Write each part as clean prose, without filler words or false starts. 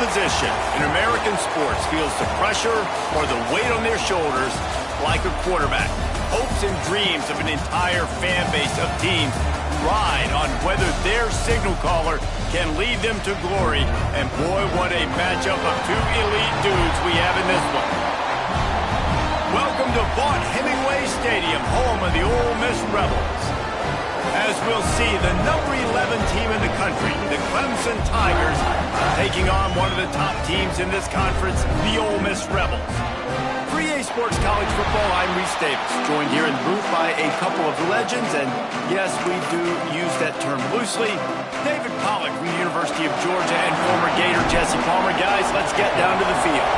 position in American sports feels the pressure or the weight on their shoulders like a quarterback. Hopes and dreams of an entire fan base of teams ride on whether their signal caller can lead them to glory. And boy, what a matchup of two elite dudes we have in this one. Welcome to Vaught-Hemingway Stadium, home of the Ole Miss Rebels. As we'll see, the number 11 team in the country, the Clemson Tigers, taking on one of the top teams in this conference, the Ole Miss Rebels. For EA Sports College Football, I'm Reese Davis, joined here in the booth by a couple of legends, and yes, we do use that term loosely. David Pollack from the University of Georgia and former Gator Jesse Palmer. Guys, let's get down to the field.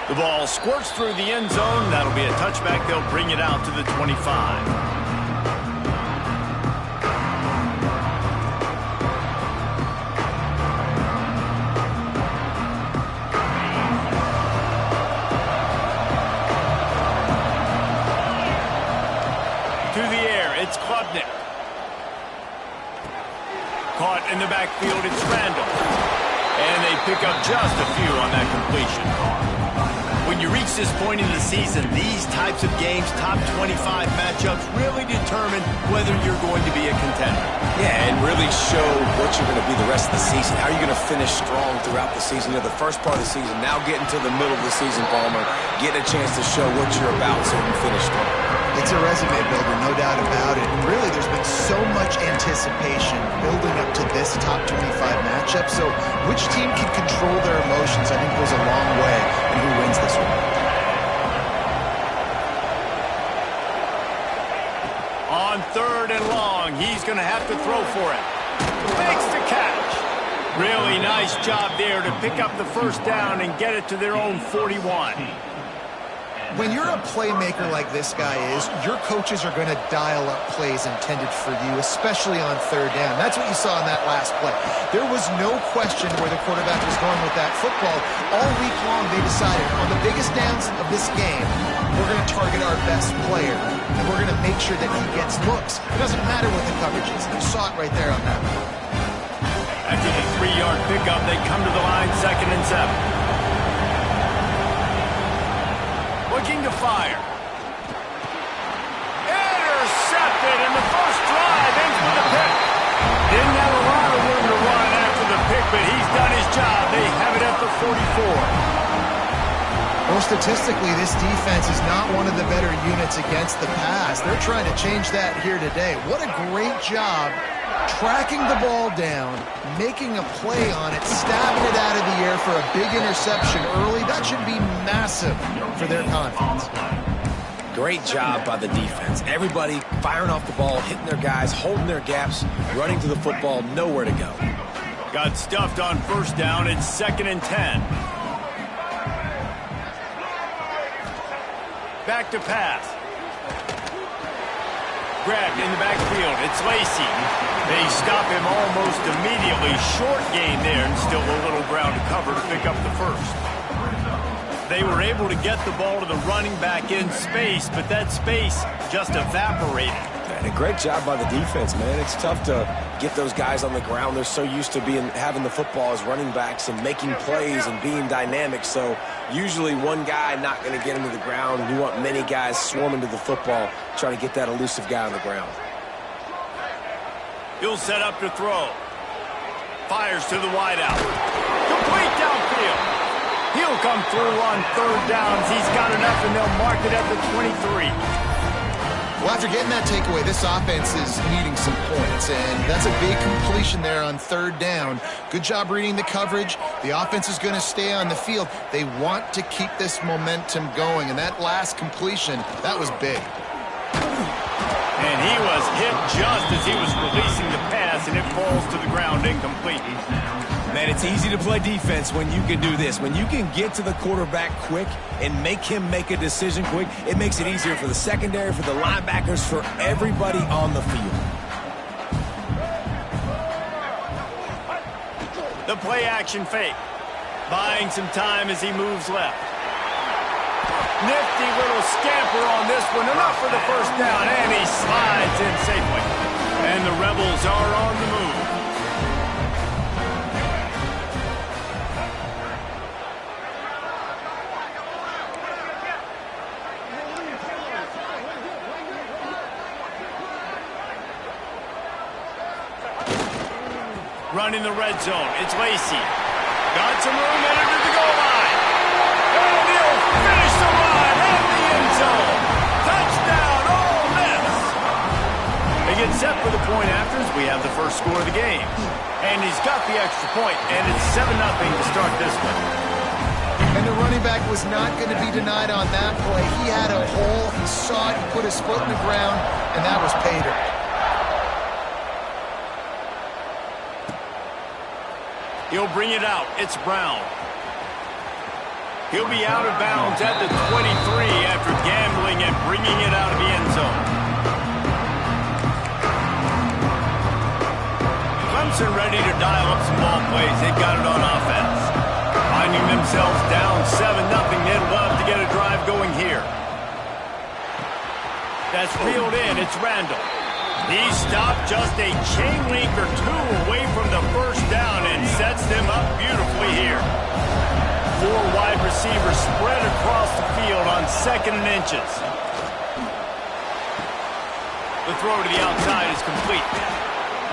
The ball squirts through the end zone. That'll be a touchback. They'll bring it out to the 25. It's Klubnik. Caught in the backfield, it's Randall. And they pick up just a few on that completion. When you reach this point in the season, these types of games, top 25 matchups, really determine whether you're going to be a contender. Yeah, and really show what you're going to be the rest of the season. How are you going to finish strong throughout the season? You know, the first part of the season, now getting to the middle of the season, Palmer, getting a chance to show what you're about so you finish strong. It's a resume builder, no doubt about it. Really, there's been so much anticipation building up to this top 25 matchup. So which team can control their emotions, I think, goes a long way in who wins this one. On 3rd and long, he's going to have to throw for it. Makes the catch. Really nice job there to pick up the first down and get it to their own 41. When you're a playmaker like this guy is, your coaches are going to dial up plays intended for you, especially on 3rd down. That's what you saw in that last play. There was no question where the quarterback was going with that football. All week long, they decided on the biggest downs of this game, we're going to target our best player, and we're going to make sure that he gets looks. It doesn't matter what the coverage is. You saw it right there on that one. After the 3-yard pickup, they come to the line, 2nd and 7. Looking to fire. Intercepted, and the first drive ends with a pick. Didn't have a lot of room to run after the pick, but he's done his job. They have it at the 44. Well, statistically, this defense is not one of the better units against the pass. They're trying to change that here today. What a great job tracking the ball down, making a play on it, stabbing it out of the air for a big interception early. That should be massive for their confidence. Great job by the defense. Everybody firing off the ball, hitting their guys, holding their gaps, running to the football, nowhere to go. Got stuffed on 1st down. It's 2nd and 10. Back to pass. Grabbed in the backfield. It's Lacy. They stop him almost immediately. Short gain there, and still a little ground to cover to pick up the first. They were able to get the ball to the running back in space, but that space just evaporated. And a great job by the defense, man. It's tough to get those guys on the ground. They're so used to having the football as running backs and making plays and being dynamic. So usually one guy not going to get him to the ground. You want many guys swarming to the football, trying to get that elusive guy on the ground. He'll set up to throw. Fires to the wideout. Complete downfield. He'll come through on 3rd downs. He's got enough, and they'll mark it at the 23. Well, after getting that takeaway, this offense is needing some points, and that's a big completion there on 3rd down. Good job reading the coverage. The offense is going to stay on the field. They want to keep this momentum going, and that last completion, that was big. And he was hit just as he was releasing the pass, and it falls to the ground incomplete. Man, it's easy to play defense when you can do this. When you can get to the quarterback quick and make him make a decision quick, it makes it easier for the secondary, for the linebackers, for everybody on the field. The play action fake. Buying some time as he moves left. Nifty little scamper on this one. Enough for the first down, and he slides in safely. And the Rebels are on the move. Running the red zone. It's Lacy. Got some room entered the goal line. And he'll finish the ride in the end zone. Touchdown, Ole Miss. They get set for the point afters. We have the first score of the game. And he's got the extra point, and it's 7-0 to start this one. And the running back was not going to be denied on that play. He had a hole. He saw it. He put his foot in the ground, and that was pay dirt. He'll bring it out. It's Brown. He'll be out of bounds at the 23 after gambling and bringing it out of the end zone. Clemson ready to dial up some ball plays. They've got it on offense. Finding themselves down 7-0. They'd love to get a drive going here. That's reeled in. It's Randall. He stopped just a chain link or two away from the first down and sets them up beautifully here. 4 wide receivers spread across the field on 2nd and inches. The throw to the outside is complete.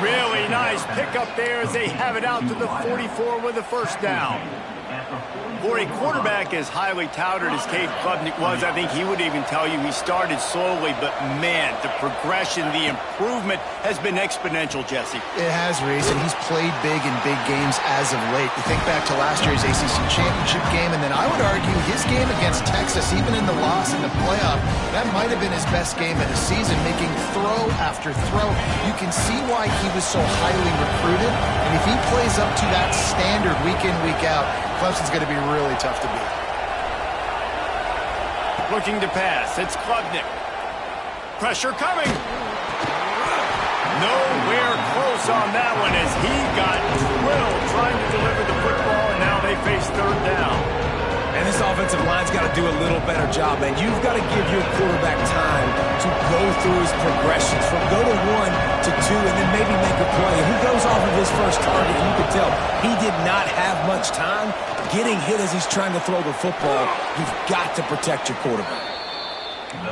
Really nice pickup there as they have it out to the 44 with a first down. For a quarterback as highly touted as Cade Klubnik was, I think he would even tell you he started slowly, but man, the progression, the improvement has been exponential, Jesse. It has, Reese, and he's played big in big games as of late. You think back to last year's ACC championship game, and then I would argue his game against Texas, even in the loss in the playoff, that might have been his best game of the season, making throw after throw. You can see why he was so highly recruited, and if he plays up to that standard week in, week out, Clemson's going to be really tough to beat. Looking to pass. It's Klubnik. Pressure coming. Nowhere close on that one as he got drilled trying to deliver the football, and now they face 3rd down. And this offensive line's got to do a little better job, man. You've got to give your quarterback time to go through his progressions from go to 1 to 2 and then maybe make a play. And he goes off of his first target, and you can tell he did not have much time getting hit as he's trying to throw the football. You've got to protect your quarterback.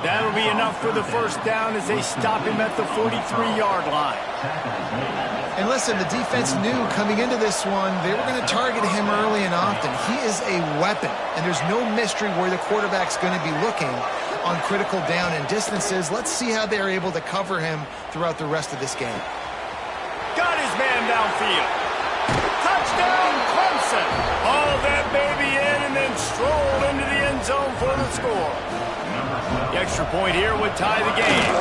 That'll be enough for the first down as they stop him at the 43-yard line. And listen, the defense knew coming into this one, they were going to target him early and often. He is a weapon, and there's no mystery where the quarterback's going to be looking on critical down and distances. Let's see how they're able to cover him throughout the rest of this game. Got his man downfield. Touchdown, Clemson. Haul that baby in and then strolled into the end zone for the score. The extra point here would tie the game.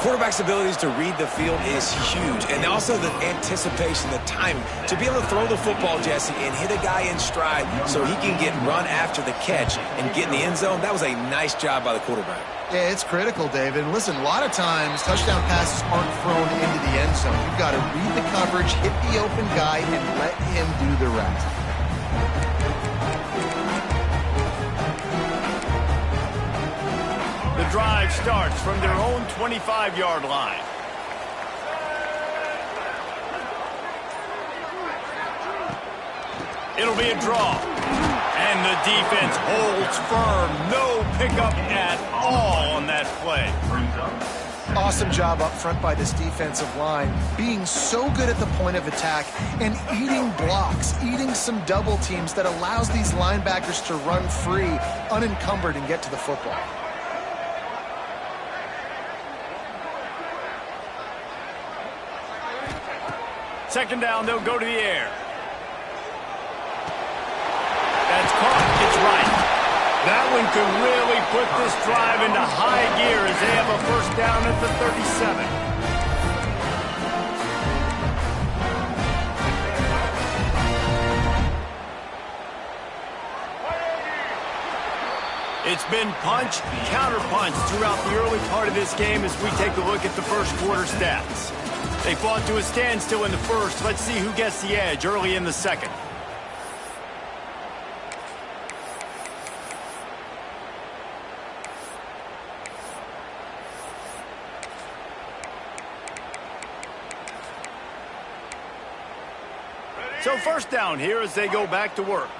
Quarterback's abilities to read the field is huge, and also the anticipation, the timing. To be able to throw the football, Jesse, and hit a guy in stride so he can get run after the catch and get in the end zone, that was a nice job by the quarterback. Yeah, it's critical, David. Listen, a lot of times touchdown passes aren't thrown into the end zone. You've got to read the coverage, hit the open guy, and let him do the rest. The drive starts from their own 25-yard line. It'll be a draw. And the defense holds firm. No pickup at all on that play. Awesome job up front by this defensive line, being so good at the point of attack and eating blocks, eating some double teams that allows these linebackers to run free, unencumbered, and get to the football. Second down, they'll go to the air. That's caught. It's right. That one could really put this drive into high gear as they have a first down at the 37. It's been punch, counter-punch throughout the early part of this game as we take a look at the first quarter stats. They fought to a standstill in the first. Let's see who gets the edge early in the second. So first down here as they go back to work.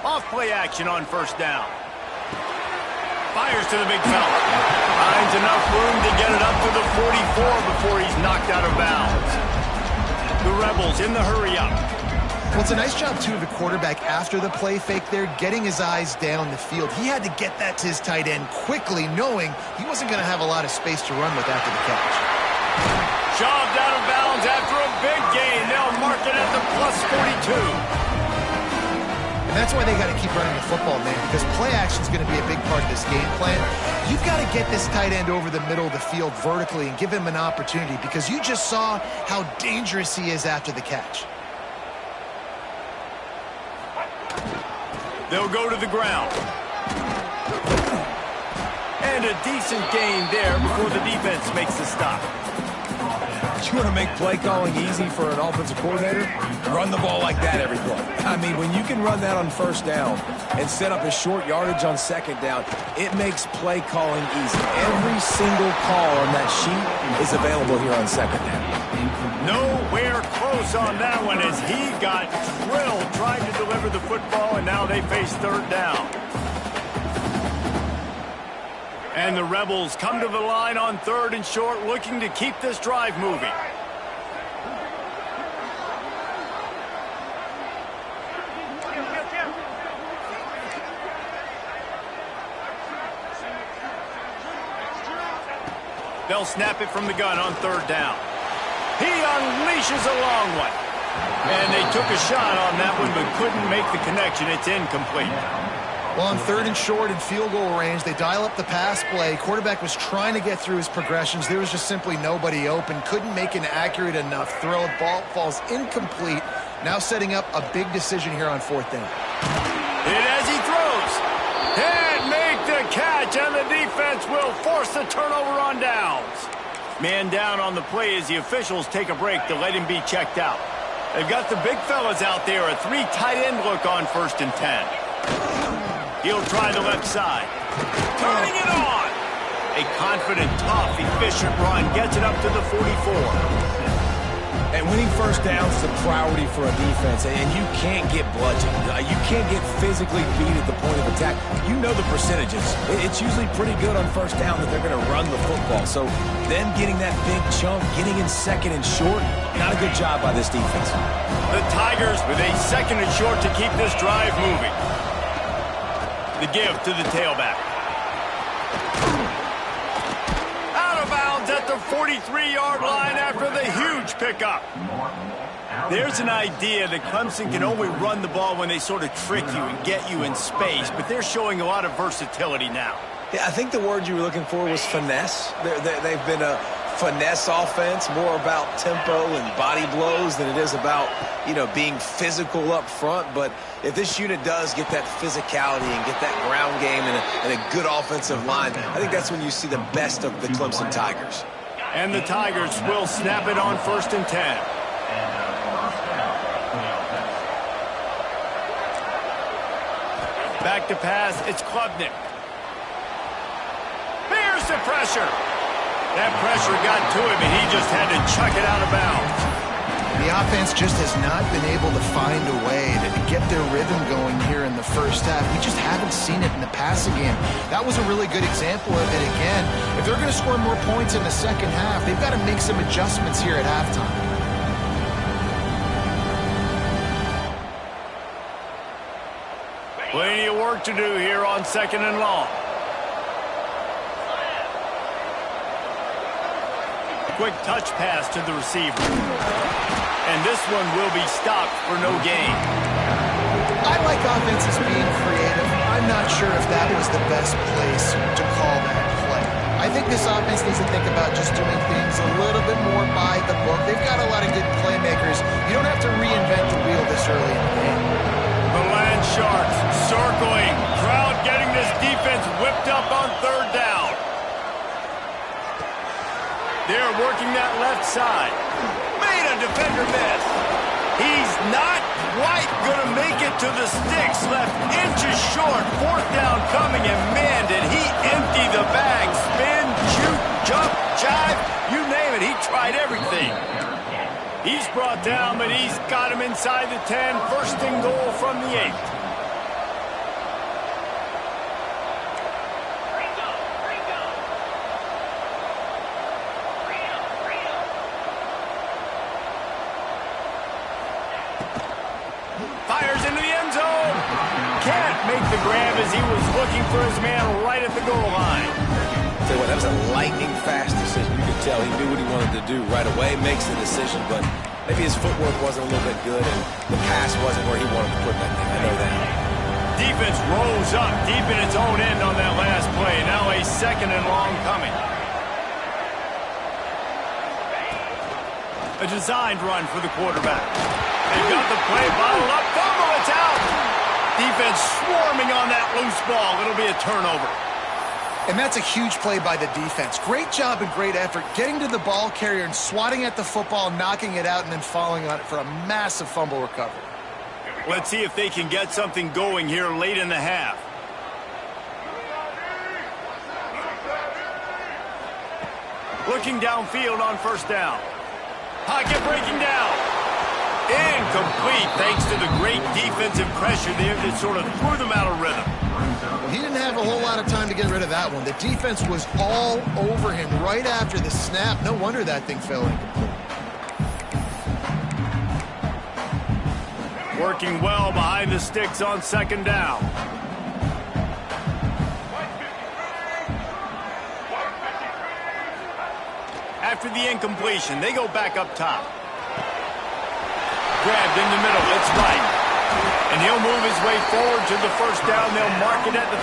Off play action on first down. Fires to the big fella. Finds enough room to get it up to the 44 before he's knocked out of bounds. The Rebels in the hurry up. Well, it's a nice job, too, of the quarterback after the play fake there, getting his eyes down the field. He had to get that to his tight end quickly, knowing he wasn't going to have a lot of space to run with after the catch. Shoved out of bounds after a big gain. They'll mark it at the plus 42. And that's why they got to keep running the football, man, because play action is going to be a big part of this game plan. You've got to get this tight end over the middle of the field vertically and give him an opportunity, because you just saw how dangerous he is after the catch. They'll go to the ground. And a decent gain there before the defense makes the stop. You want to make play calling easy for an offensive coordinator? Run the ball like that every play. I mean, when you can run that on first down and set up a short yardage on second down, it makes play calling easy. Every single call on that sheet is available here on second down. Nowhere close on that one as he got drilled trying to deliver the football, and now they face third down. And the Rebels come to the line on third and short, looking to keep this drive moving. They'll snap it from the gun on third down. He unleashes a long one. And they took a shot on that one but couldn't make the connection. It's incomplete. Well, on third and short in field goal range, they dial up the pass play. Quarterback was trying to get through his progressions. There was just simply nobody open. Couldn't make an accurate enough throw. The ball falls incomplete. Now setting up a big decision here on fourth down. And as he throws, can't make the catch, and the defense will force the turnover on downs. Man down on the play as the officials take a break to let him be checked out. They've got the big fellas out there, a three tight end look on 1st and 10. He'll try the left side. Turning it on. A confident, tough, efficient run gets it up to the 44. And winning first down is a priority for a defense, and you can't get bludgeoned. You can't get physically beat at the point of attack. You know the percentages. It's usually pretty good on first down that they're going to run the football. So them getting that big chunk, getting in second and short, not a good job by this defense. The Tigers with a second and short to keep this drive moving. The give to the tailback. Out of bounds at the 43-yard line after the huge pickup. There's an idea that Clemson can only run the ball when they sort of trick you and get you in space, but they're showing a lot of versatility now. Yeah, I think the word you were looking for was finesse. They've been a finesse offense, more about tempo and body blows than it is about, being physical up front. But if this unit does get that physicality and get that ground game and a good offensive line, I think that's when you see the best of the Clemson Tigers. And the Tigers will snap it on 1st and 10. Back to pass, it's Klubnik. Here's the pressure. That pressure got to him, and he just had to chuck it out of bounds. The offense just has not been able to find a way to get their rhythm going here in the first half. We just haven't seen it in the passing game. That was a really good example of it again. If they're going to score more points in the second half, they've got to make some adjustments here at halftime. Plenty of work to do here on 2nd and long. Quick touch pass to the receiver. And this one will be stopped for no gain. I like offenses being creative. I'm not sure if that was the best place to call that play. I think this offense needs to think about just doing things a little bit more by the book. They've got a lot of good playmakers. You don't have to reinvent the wheel this early in the game. The Land Sharks circling. Crowd getting this defense whipped up on third down. They're working that left side. Made a defender miss. He's not quite going to make it to the sticks. Left inches short. 4th down coming, and man, did he empty the bag. Spin, shoot, jump, jive, you name it. He tried everything. He's brought down, but he's got him inside the 10. First and goal from the 8. Fires into the end zone. Can't make the grab as he was looking for his man right at the goal line. Tell you what, that was a lightning-fast decision. You could tell he knew what he wanted to do right away, makes the decision, but maybe his footwork wasn't a little bit good, and the pass wasn't where he wanted to put that thing. I know that. Defense rose up deep in its own end on that last play. Now a second and long coming. A designed run for the quarterback. They've got the play bottled up. Fumble, it's out. Defense swarming on that loose ball. It'll be a turnover. And that's a huge play by the defense. Great job and great effort getting to the ball carrier and swatting at the football, knocking it out, and then falling on it for a massive fumble recovery. Let's see if they can get something going here late in the half. Looking downfield on first down. Pocket breaking down. Incomplete thanks to the great defensive pressure there that sort of threw them out of rhythm. He didn't have a whole lot of time to get rid of that one. The defense was all over him right after the snap. No wonder that thing fell incomplete. Working well behind the sticks on second down. After the incompletion, they go back up top. Grabbed in the middle, it's right. And he'll move his way forward to the first down. They'll mark it at the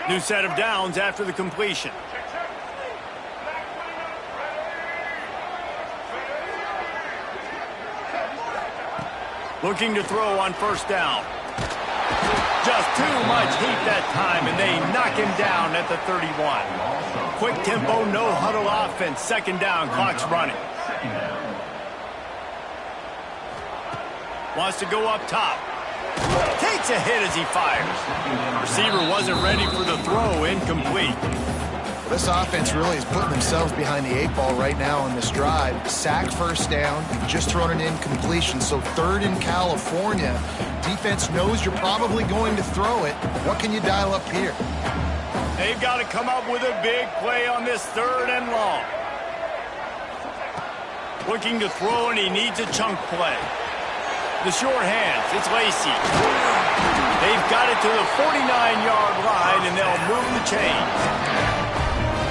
35. New set of downs after the completion. Looking to throw on first down. Just too much heat that time, and they knock him down at the 31. Quick tempo, no huddle offense. Second down, clock's running. Wants to go up top. Takes a hit as he fires. Receiver wasn't ready for the throw, incomplete. This offense really is putting themselves behind the 8 ball right now on this drive. Sack first down, just thrown an incompletion. So third in California. Defense knows you're probably going to throw it. What can you dial up here? They've got to come up with a big play on this third and long. Looking to throw, and he needs a chunk play. The short hands, it's Lacy. They've got it to the 49-yard line, and they'll move the chains.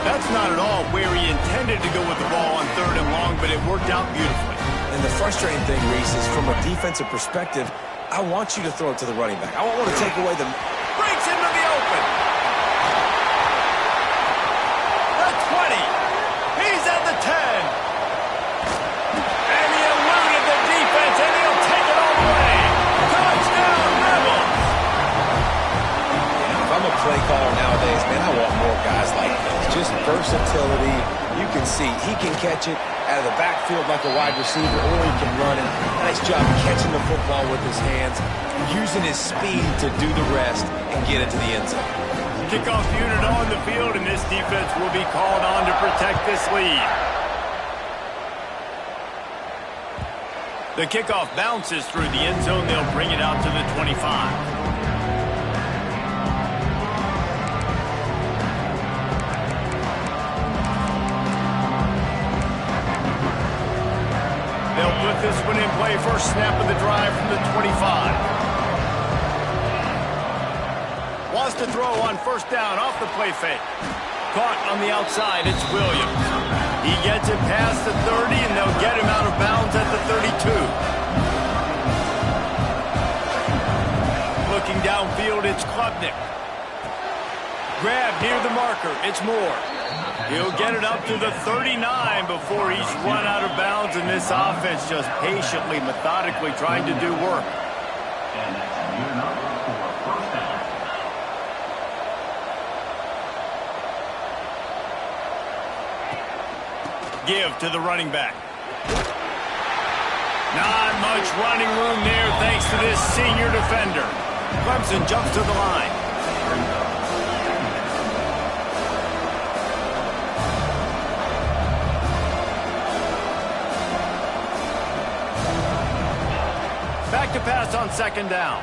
That's not at all where he intended to go with the ball on third and long, but it worked out beautifully. And the frustrating thing, Reese, is from a defensive perspective, I want you to throw it to the running back. I don't want to take away the... Breaks into the open. The 20. He's at the 10. And he eluded the defense, and he'll take it all the way. Touchdown, Rebels. If I'm a play caller nowadays, man, I want more guys like this. Just versatility. You can see he can catch it out of the backfield like a wide receiver, or he can run it. Nice job catching the football with his hands, using his speed to do the rest and get into the end zone. Kickoff unit on the field, and this defense will be called on to protect this lead. The kickoff bounces through the end zone. They'll bring it out to the 25. They'll put this one in play. First snap of the drive from the 25. Wants to throw on first down off the play fake. Caught on the outside, it's Williams. He gets it past the 30, and they'll get him out of bounds at the 32. Looking downfield, it's Klubnik. Grab near the marker, it's Moore. He'll get it up to the 39 before he's run out of bounds, and this offense just patiently, methodically trying to do work. Give to the running back. Not much running room there thanks to this senior defender. Clemson jumps to the line. Back to pass on second down.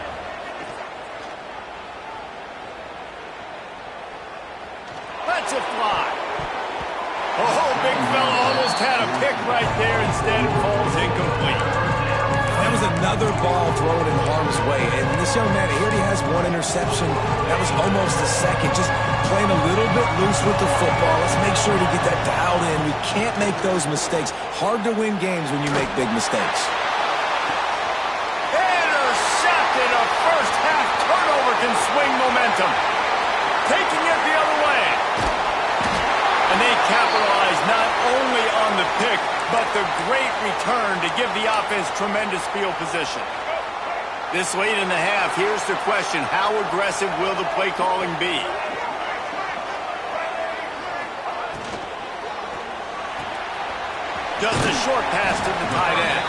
Lets it fly. Oh, big fella almost had a pick right there. Instead, it falls incomplete. That was another ball thrown in harm's way. And this young man, he already has one interception. That was almost a second. Just playing a little bit loose with the football. Let's make sure to get that dialed in. We can't make those mistakes. Hard to win games when you make big mistakes. Intercepted. A first-half turnover can swing momentum. Taking it the other way. And they capitalize not only on the pick, but the great return to give the offense tremendous field position. This late in the half, here's the question: how aggressive will the play calling be? Just a short pass to the tight end.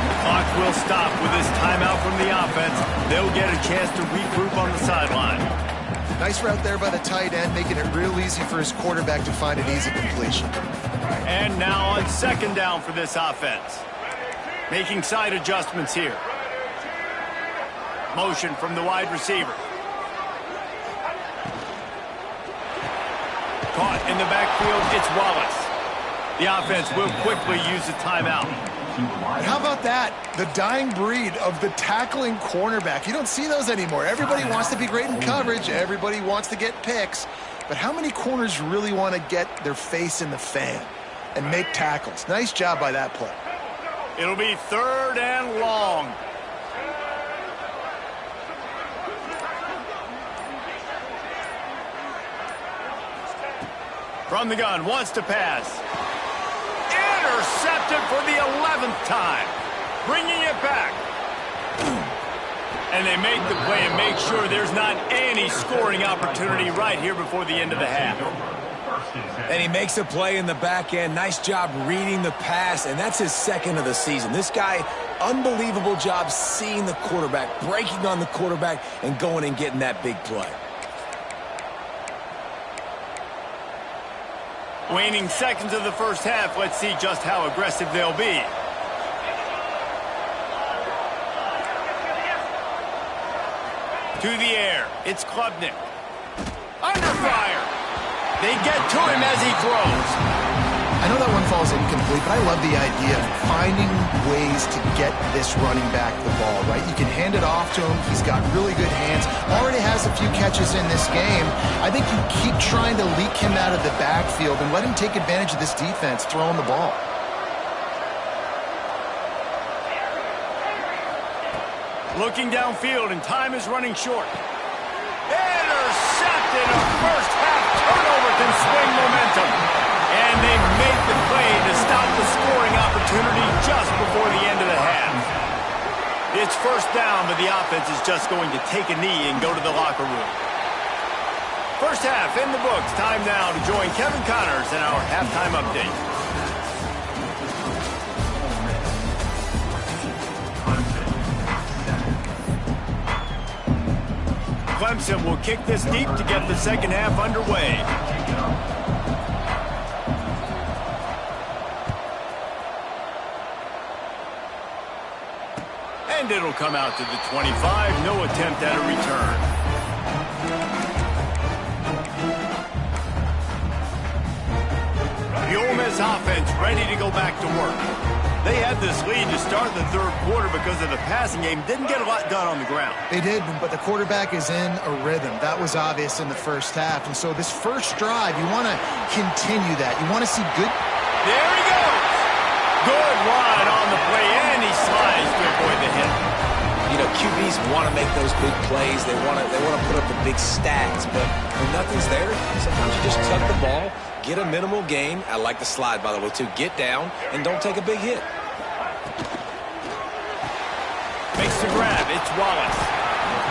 The clock will stop with this timeout from the offense. They'll get a chance to regroup on the sideline. Nice route there by the tight end, making it real easy for his quarterback to find an easy completion. And now on second down for this offense. Making side adjustments here. Motion from the wide receiver. Caught in the backfield, it's Wallace. The offense will quickly use a timeout. How about that? The dying breed of the tackling cornerback. You don't see those anymore. Everybody wants to be great in coverage. Everybody wants to get picks. But how many corners really want to get their face in the fan and make tackles? Nice job by that play. It'll be third and long. From the gun, wants to pass. Intercepted for the 11th time. Bringing it back. And they make the play and make sure there's not any scoring opportunity right here before the end of the half. And he makes a play in the back end. Nice job reading the pass, and that's his second of the season. This guy, unbelievable job seeing the quarterback, breaking on the quarterback, and going and getting that big play. Waning seconds of the first half. Let's see just how aggressive they'll be. To the air. It's Klubnik. Under fire. They get to him as he throws. I know that one falls incomplete, but I love the idea of finding ways to get this running back the ball, right? You can hand it off to him. He's got really good hands. Already has a few catches in this game. I think you keep trying to leak him out of the backfield and let him take advantage of this defense throwing the ball. Looking downfield, and time is running short. Intercepted. A first-half turnover can swing momentum. And they make the play to stop the scoring opportunity just before the end of the half. It's first down, but the offense is just going to take a knee and go to the locker room. First half in the books. Time now to join Kevin Connors in our halftime update. Clemson will kick this deep to get the second half underway. And it'll come out to the 25. No attempt at a return. The Ole Miss offense ready to go back to work. They had this lead to start the third quarter because of the passing game. Didn't get a lot done on the ground. They did, but the quarterback is in a rhythm. That was obvious in the first half. And so this first drive, you want to continue that. You want to see good. There he goes. Good ride on the play, and he slides to avoid the hit. You know, QBs want to make those big plays. They want to put up the big stats, but when nothing's there, sometimes you just tuck the ball, get a minimal gain. I like the slide, by the way, too. Get down and don't take a big hit. Makes the grab. It's Wallace.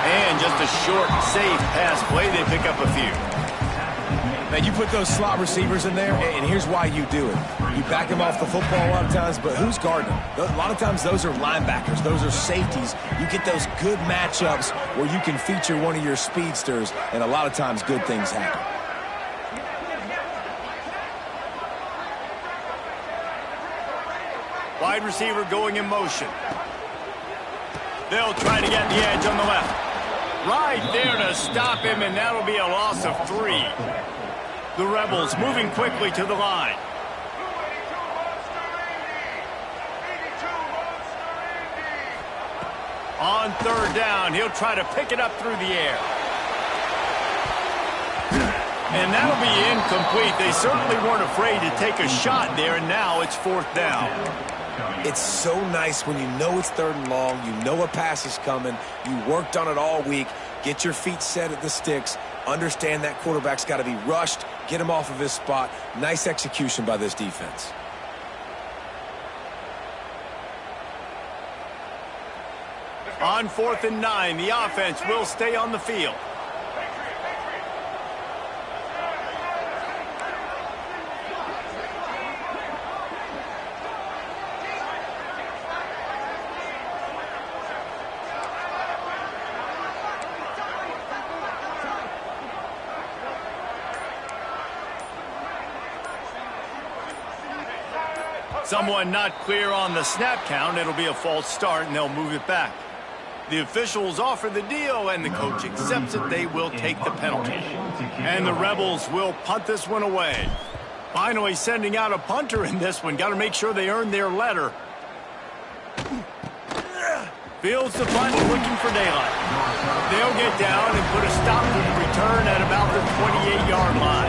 And just a short, safe pass play. They pick up a few. Man, you put those slot receivers in there, and here's why you do it. You back them off the football a lot of times, but who's guarding them? A lot of times those are linebackers. Those are safeties. You get those good matchups where you can feature one of your speedsters, and a lot of times good things happen. Wide receiver going in motion. They'll try to get the edge on the left. Right there to stop him, and that'll be a loss of 3. The Rebels moving quickly to the line. On third down, he'll try to pick it up through the air. And that'll be incomplete. They certainly weren't afraid to take a shot there, and now it's 4th down. It's so nice when you know it's 3rd and long, you know a pass is coming, you worked on it all week, get your feet set at the sticks, understand that quarterback's got to be rushed, get him off of his spot. Nice execution by this defense. On 4th and 9, the offense will stay on the field. Someone not clear on the snap count. It'll be a false start, and they'll move it back. The officials offer the deal, and the coach accepts it. They will take the penalty. And the Rebels will punt this one away. Finally sending out a punter in this one. Got to make sure they earn their letter. Fields the punt, looking for daylight. They'll get down and put a stop to the return at about the 28-yard line.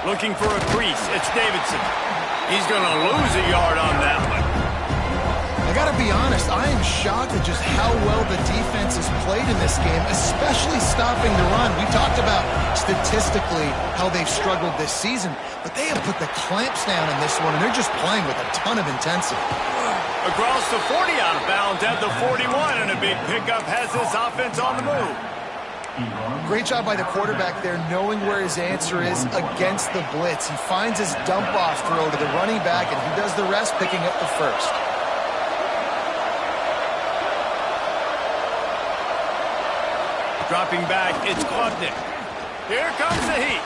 Looking for a crease. It's Davidson. He's going to lose a yard on that one. I got to be honest, I am shocked at just how well the defense has played in this game, especially stopping the run. We talked about statistically how they've struggled this season, but they have put the clamps down in this one, and they're just playing with a ton of intensity. Across the 40 out of bounds at the 41, and a big pickup has this offense on the move. Great job by the quarterback there, knowing where his answer is against the blitz. He finds his dump-off throw to the running back, and he does the rest, picking up the first. Dropping back, it's Klubnik. Here comes the heat.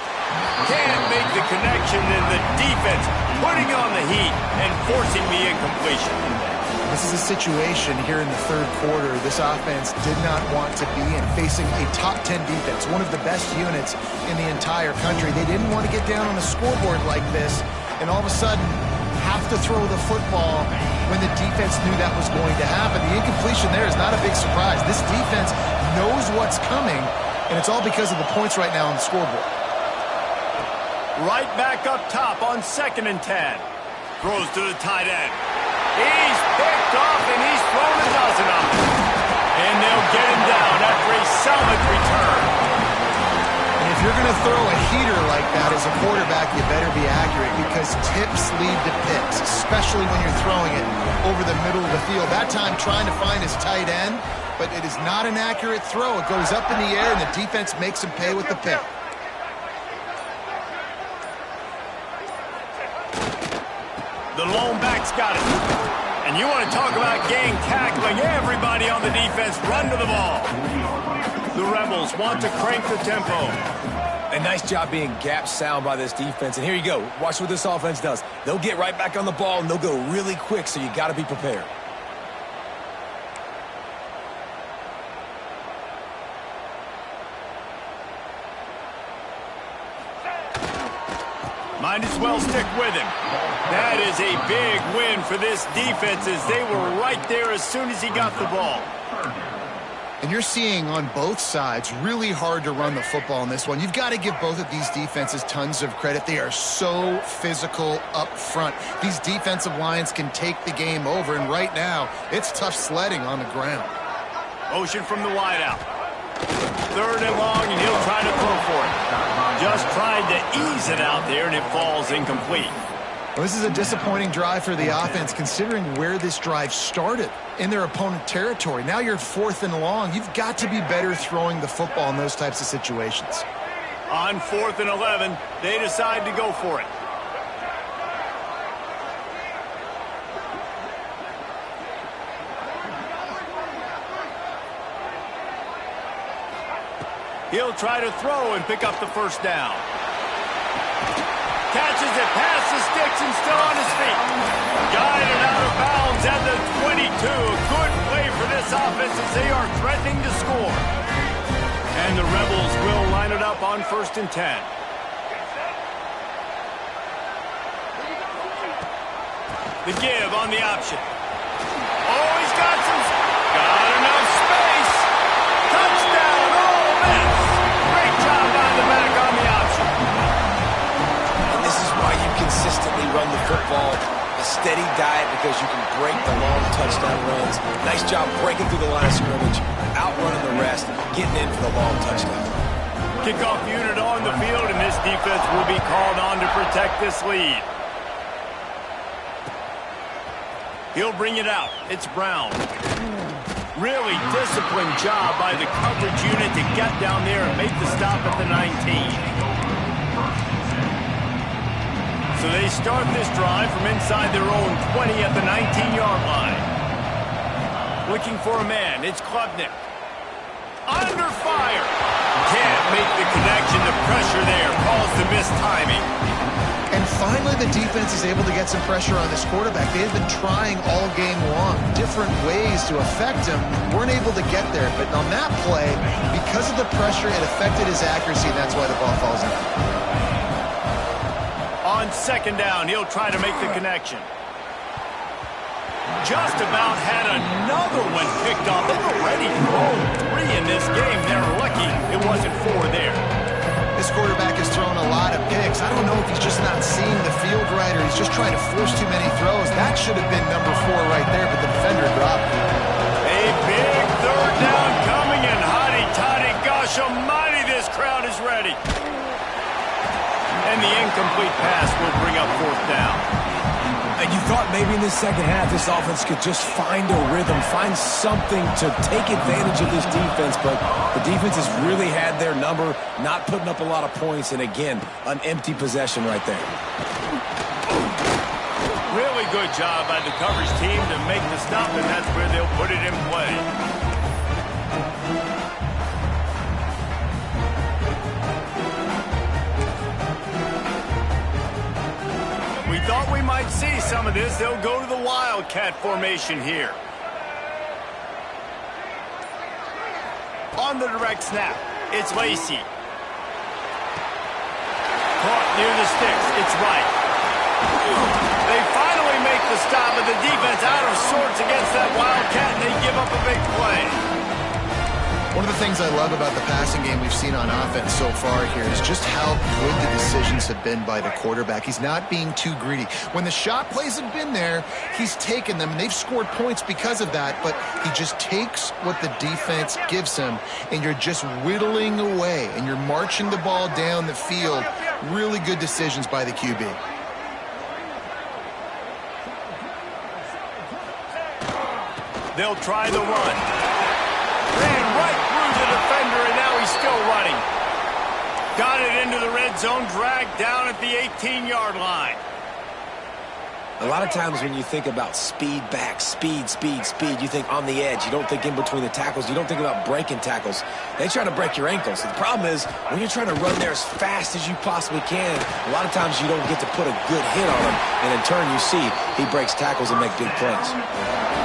Can't make the connection, and the defense putting on the heat and forcing the incompletion. This is a situation here in the 3rd quarter this offense did not want to be in, facing a top 10 defense, one of the best units in the entire country. They didn't want to get down on a scoreboard like this and all of a sudden have to throw the football when the defense knew that was going to happen. The incompletion there is not a big surprise. This defense knows what's coming, and it's all because of the points right now on the scoreboard. Right back up top on 2nd and 10. Throws to the tight end. He's picked off, and he's thrown a dozen of them. And they'll get him down after a solid return. And if you're going to throw a heater like that as a quarterback, you better be accurate, because tips lead to picks, especially when you're throwing it over the middle of the field. That time trying to find his tight end, but it is not an accurate throw. It goes up in the air, and the defense makes him pay with the pick. The lone back's got it. And you want to talk about gang tackling. Everybody on the defense run to the ball. The Rebels want to crank the tempo. A nice job being gap sound by this defense. And here you go. Watch what this offense does. They'll get right back on the ball, and they'll go really quick, so you got to be prepared. Might as well stick with him. That is a big win for this defense, as they were right there as soon as he got the ball. And you're seeing on both sides really hard to run the football in this one. You've got to give both of these defenses tons of credit. They are so physical up front. These defensive lines can take the game over, and right now it's tough sledding on the ground. Motion from the wideout. Third and long, and he'll try to throw for it. Just tried to ease it out there, and it falls incomplete. Well, this is a disappointing drive for the offense, considering where this drive started, in their opponent territory. Now you're 4th and long. You've got to be better throwing the football in those types of situations. On 4th and 11, they decide to go for it. He'll try to throw and pick up the first down. Catches it past the sticks and still on his feet. Guided out of bounds at the 22. Good play for this offense as they are threatening to score. And the Rebels will line it up on 1st and 10. The give on the option. Oh, he's got enough space. Touchdown, Ole Miss. Great job on the back on the option. And this is why you consistently run the football. A steady diet because you can break the long touchdown runs. Nice job breaking through the line of scrimmage, outrunning the rest, getting in for the long touchdown. Kickoff unit on the field, and this defense will be called on to protect this lead. He'll bring it out. It's Brown. Really disciplined job by the coverage unit to get down there and make the stop at the 19. So they start this drive from inside their own 20 at the 19-yard line. Looking for a man. It's Klubnik. Under fire. Can't make the connection. The pressure there caused the missed timing. And finally, the defense is able to get some pressure on this quarterback. They have been trying all game long, different ways to affect him. Weren't able to get there. But on that play, because of the pressure, it affected his accuracy, and that's why the ball falls out. On 2nd down, he'll try to make the connection. Just about had another one picked off. They've already thrown 3 in this game. They're lucky it wasn't 4 there. This quarterback has thrown a lot of picks. I don't know if he's just not seeing the field right or he's just trying to force too many throws. That should have been number 4 right there, but the defender dropped it. A big 3rd down coming, and hotty-toddy, gosh almighty, this crowd is ready. And the incomplete pass will bring up 4th down. And you thought maybe in the second half this offense could just find a rhythm, find something to take advantage of this defense, but the defense has really had their number, not putting up a lot of points, and again, an empty possession right there. Really good job by the coverage team to make the stop, and that's where they'll put it in play. We thought we might see some of this. They'll go to the Wildcat formation here. On the direct snap, it's Lacey. Caught near the sticks. It's Wright. They finally make the stop, but the defense out of sorts against that Wildcat, and they give up a big play. One of the things I love about the passing game we've seen on offense so far here is just how good the decisions have been by the quarterback. He's not being too greedy. When the shot plays have been there, he's taken them, and they've scored points because of that, but he just takes what the defense gives him, and you're just whittling away, and you're marching the ball down the field. Really good decisions by the QB. They'll try the run. Ran right through the defender, and now he's still running. Got it into the red zone, dragged down at the 18-yard line. A lot of times when you think about speed back, speed, you think on the edge. You don't think in between the tackles. You don't think about breaking tackles. They try to break your ankles. The problem is when you're trying to run there as fast as you possibly can, a lot of times you don't get to put a good hit on him. And in turn, you see he breaks tackles and makes big plays.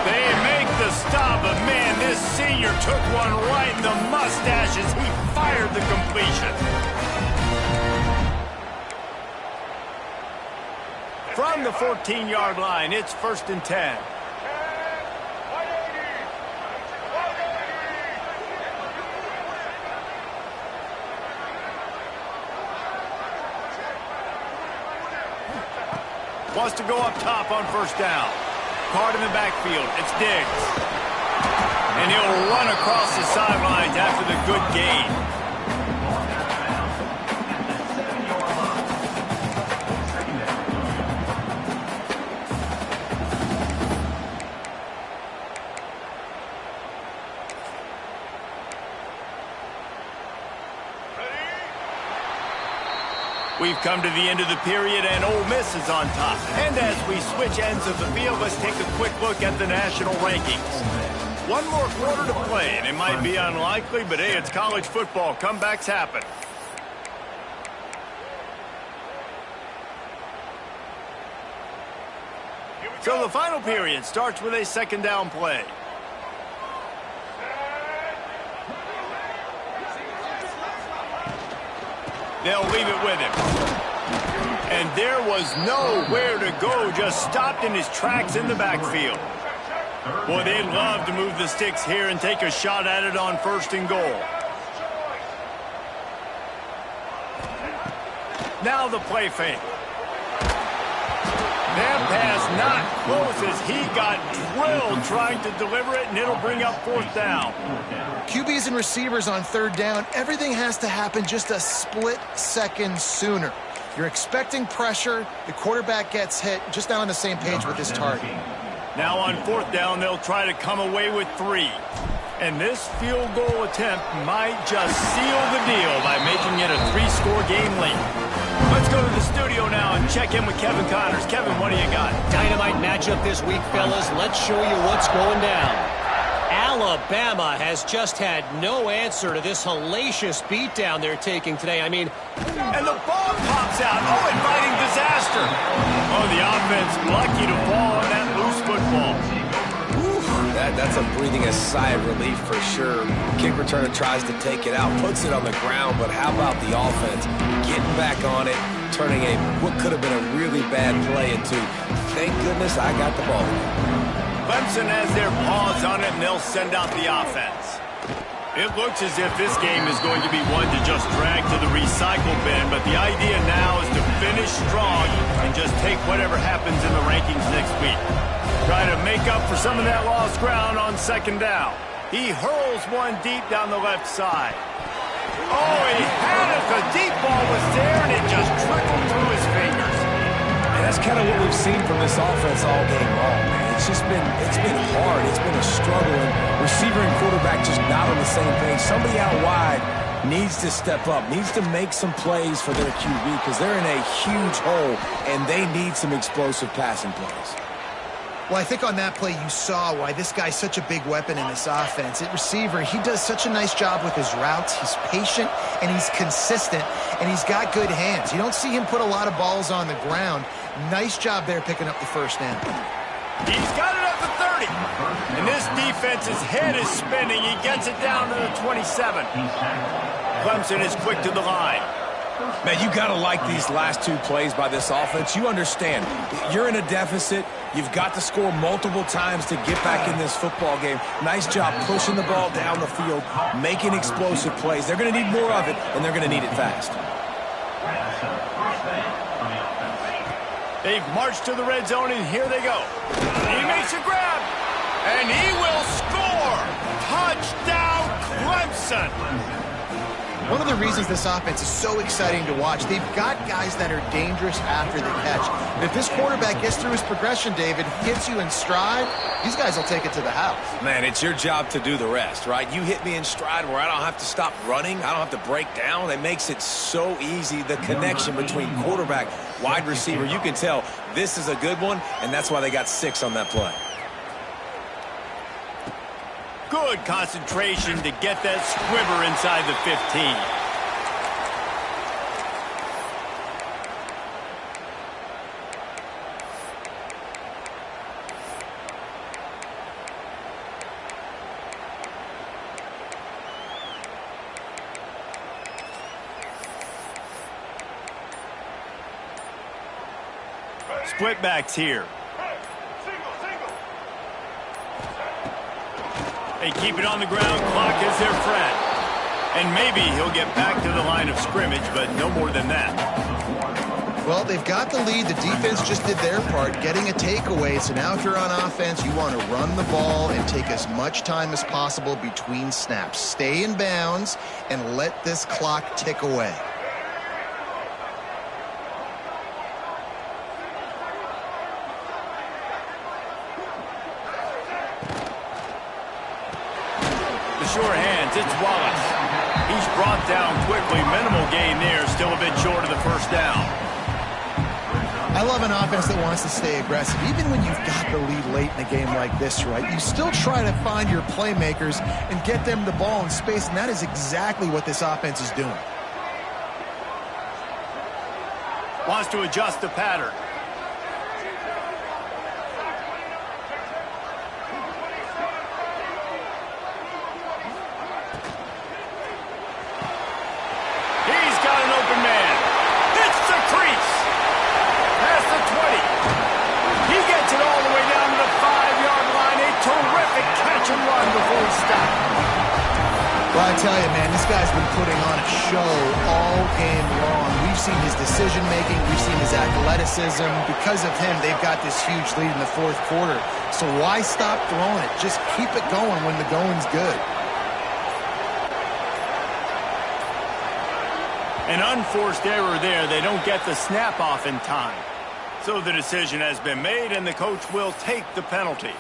They make the stop, but man, this senior took one right in the mustache as he fired the completion. From the 14-yard line, it's 1st and 10. Wants to go up top on 1st down. Card in the backfield. It's Diggs. And he'll run across the sidelines after the good gain. We've come to the end of the period, and Ole Miss is on top. And as we switch ends of the field, let's take a quick look at the national rankings. One more quarter to play, and it might be unlikely, but hey, it's college football. Comebacks happen. So the final period starts with a second down play. They'll leave it with him. And there was nowhere to go, just stopped in his tracks in the backfield. Boy, they'd love to move the sticks here and take a shot at it on 1st and goal. Now the play fake. That pass not close as he got drilled trying to deliver it, and it'll bring up 4th down. QBs and receivers on 3rd down, everything has to happen just a split second sooner. You're expecting pressure, the quarterback gets hit, just not on the same page with his target. Now on 4th down, they'll try to come away with 3. And this field goal attempt might just seal the deal by making it a 3-score game late. Let's go to the studio now and check in with Kevin Connors. Kevin, what do you got? Dynamite matchup this week, fellas. Let's show you what's going down. Alabama has just had no answer to this hellacious beatdown they're taking today. I mean... And the ball pops out. Oh, inviting disaster. Oh, the offense lucky to fall on that loose football. That's a breathing a sigh of relief for sure. Kick returner tries to take it out, puts it on the ground, but how about the offense getting back on it, turning what could have been a really bad play into, thank goodness I got the ball. Clemson has their paws on it, and they'll send out the offense. It looks as if this game is going to be one to just drag to the recycle bin, but the idea now is to finish strong and just take whatever happens in the rankings next week. Try to make up for some of that lost ground on 2nd down. He hurls one deep down the left side. Oh, he had it. The deep ball was there, and it just trickled through his fingers. And that's kind of what we've seen from this offense all game long, man. It's been hard. It's been a struggle, and receiver and quarterback just not on the same page. Somebody out wide needs to step up, needs to make some plays for their QB because they're in a huge hole, and they need some explosive passing plays. Well, I think on that play you saw why this guy's such a big weapon in this offense. At receiver, he does such a nice job with his routes. He's patient, and he's consistent, and he's got good hands. You don't see him put a lot of balls on the ground. Nice job there picking up the 1st down. He's got it at the 30. And this defense's head is spinning. He gets it down to the 27. Clemson is quick to the line. Man, you got to like these last 2 plays by this offense. You understand, you're in a deficit. You've got to score multiple times to get back in this football game. Nice job pushing the ball down the field, making explosive plays. They're going to need more of it, and they're going to need it fast. They've marched to the red zone, and here they go. He makes a grab, and he will score. Touchdown, Clemson. One of the reasons this offense is so exciting to watch, they've got guys that are dangerous after the catch. And if this quarterback gets through his progression, David, hits you in stride, these guys will take it to the house. Man, it's your job to do the rest, right? You hit me in stride where I don't have to stop running. I don't have to break down. It makes it so easy, the connection between quarterback, wide receiver. You can tell this is a good one, and that's why they got 6 on that play. Good concentration to get that squiver inside the 15. Split backs here. They keep it on the ground. Clock is their friend. And maybe he'll get back to the line of scrimmage, but no more than that. Well, they've got the lead. The defense just did their part, getting a takeaway. So now if you're on offense, you want to run the ball and take as much time as possible between snaps. Stay in bounds and let this clock tick away. The sure hands, it's Wallace. He's brought down quickly. Minimal gain there, still a bit short of the first down. I love an offense that wants to stay aggressive. Even when you've got the lead late in a game like this, right, you still try to find your playmakers and get them the ball in space, and that is exactly what this offense is doing. Wants to adjust the pattern. He's got an open man. It's the crease. Past the 20. He gets it all the way down to the 5-yard line. A terrific catch and run before he stopped. Well, I tell you, man, this guy's been putting on a show all game long. We've seen his decision-making. We've seen his athleticism. Because of him, they've got this huge lead in the fourth quarter. So why stop throwing it? Just keep it going when the going's good. An unforced error there. They don't get the snap off in time. So the decision has been made, and the coach will take the penalty.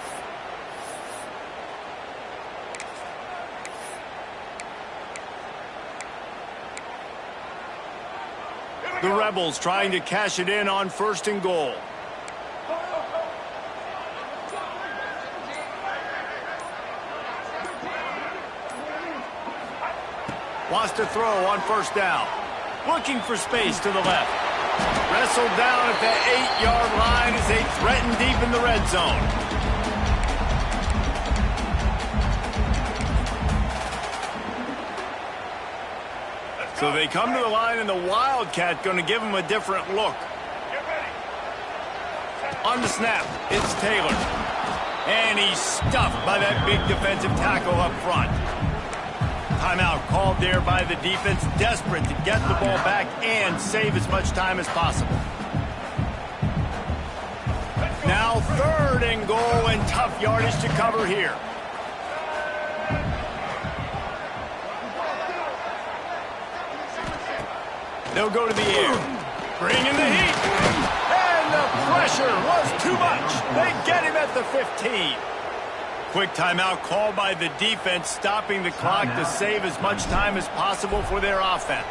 The Rebels trying to cash it in on 1st and goal. Wants to throw on 1st down. Looking for space to the left. Wrestled down at the 8-yard line as they threaten deep in the red zone. So they come to the line, and the Wildcat going to give them a different look. On the snap, it's Taylor. And he's stuffed by that big defensive tackle up front. Timeout called there by the defense, desperate to get the ball back and save as much time as possible. Now 3rd and goal, and tough yardage to cover here. They'll go to the air. Bring in the heat. And the pressure was too much. They get him at the 15. Quick timeout called by the defense, stopping the clock to save as much time as possible for their offense.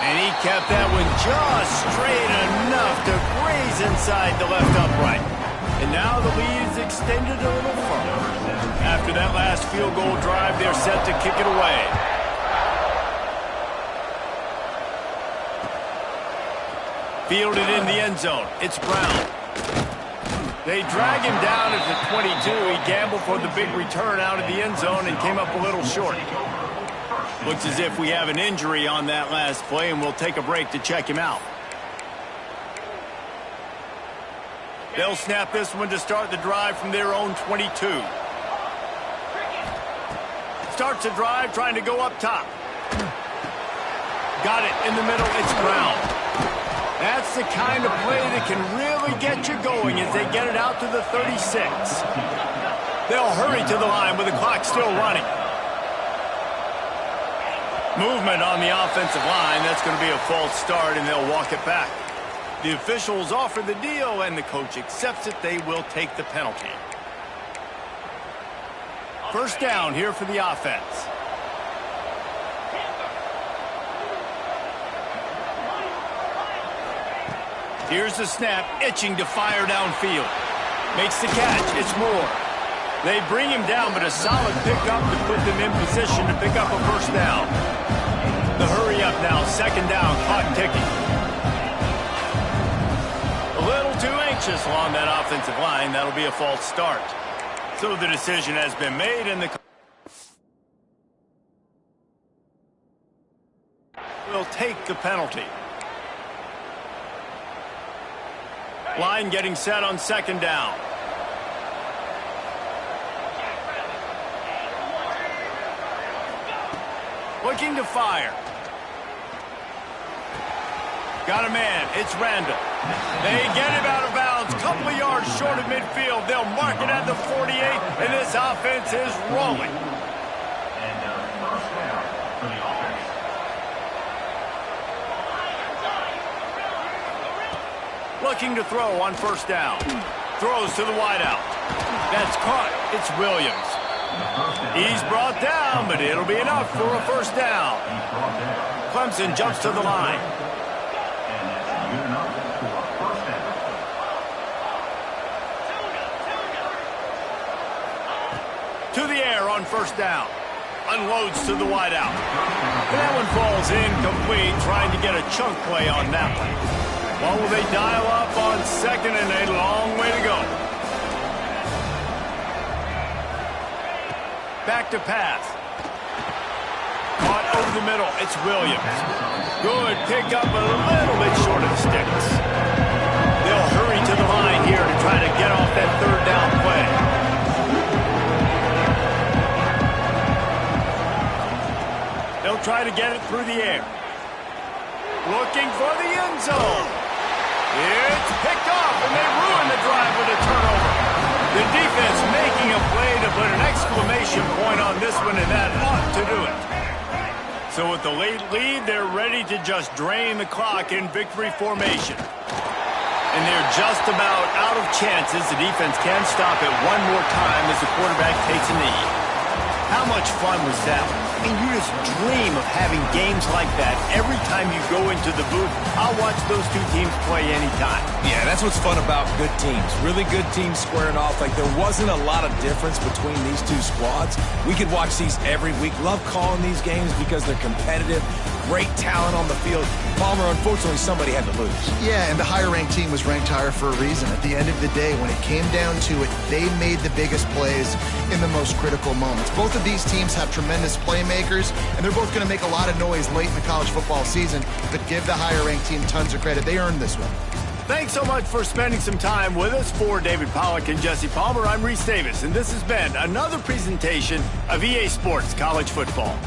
And he kept that one just straight enough to graze inside the left upright. And now the lead is extended a little further. After that last field goal drive, they're set to kick it away. Fielded in the end zone. It's Brown. They drag him down at the 22. He gambled for the big return out of the end zone and came up a little short. Looks as if we have an injury on that last play, and we'll take a break to check him out. They'll snap this one to start the drive from their own 22. Starts the drive trying to go up top. Got it in the middle. It's Brown. That's the kind of play that can really get you going as they get it out to the 36. They'll hurry to the line with the clock still running. Movement on the offensive line. That's going to be a false start, and they'll walk it back. The officials offer the deal, and the coach accepts it. They will take the penalty. 1st down here for the offense. Here's the snap, itching to fire downfield. Makes the catch, it's Moore. They bring him down, but a solid pickup to put them in position to pick up a 1st down. The hurry up now, 2nd down, clock ticking. A little too anxious along that offensive line. That'll be a false start. So the decision has been made, and the will take the penalty. Line getting set on 2nd down. Looking to fire. Got a man. It's Randall. They get him out of bounds. Couple of yards short of midfield. They'll mark it at the 48, and this offense is rolling. Looking to throw on first down. Throws to the wideout. That's caught. It's Williams. He's brought down, but it'll be enough for a first down. Clemson jumps to the line. To the air on first down. Unloads to the wideout. That one falls incomplete, trying to get a chunk play on that one. Well, will they dial up on second and a long way to go? Back to pass. Caught over the middle. It's Williams. Good pick up a little bit short of the sticks. They'll hurry to the line here to try to get off that third down play. They'll try to get it through the air. Looking for the end zone. It's picked off, and they ruin the drive with a turnover. The defense making a play to put an exclamation point on this one, and that ought to do it. So with the late lead, they're ready to just drain the clock in victory formation. And they're just about out of chances. The defense can stop it one more time as the quarterback takes a knee. How much fun was that? I mean, you just dream of having games like that every time you go into the booth. I'll watch those two teams play anytime. Yeah, that's what's fun about good teams. Really good teams squaring off. Like, there wasn't a lot of difference between these two squads. We could watch these every week. Love calling these games because they're competitive. Great talent on the field. Palmer, unfortunately, somebody had to lose. Yeah, and the higher-ranked team was ranked higher for a reason. At the end of the day, when it came down to it, they made the biggest plays in the most critical moments. Both of these teams have tremendous playmakers, and they're both going to make a lot of noise late in the college football season, but give the higher-ranked team tons of credit. They earned this one. Thanks so much for spending some time with us. For David Pollack and Jesse Palmer, I'm Reese Davis, and this has been another presentation of EA Sports College Football.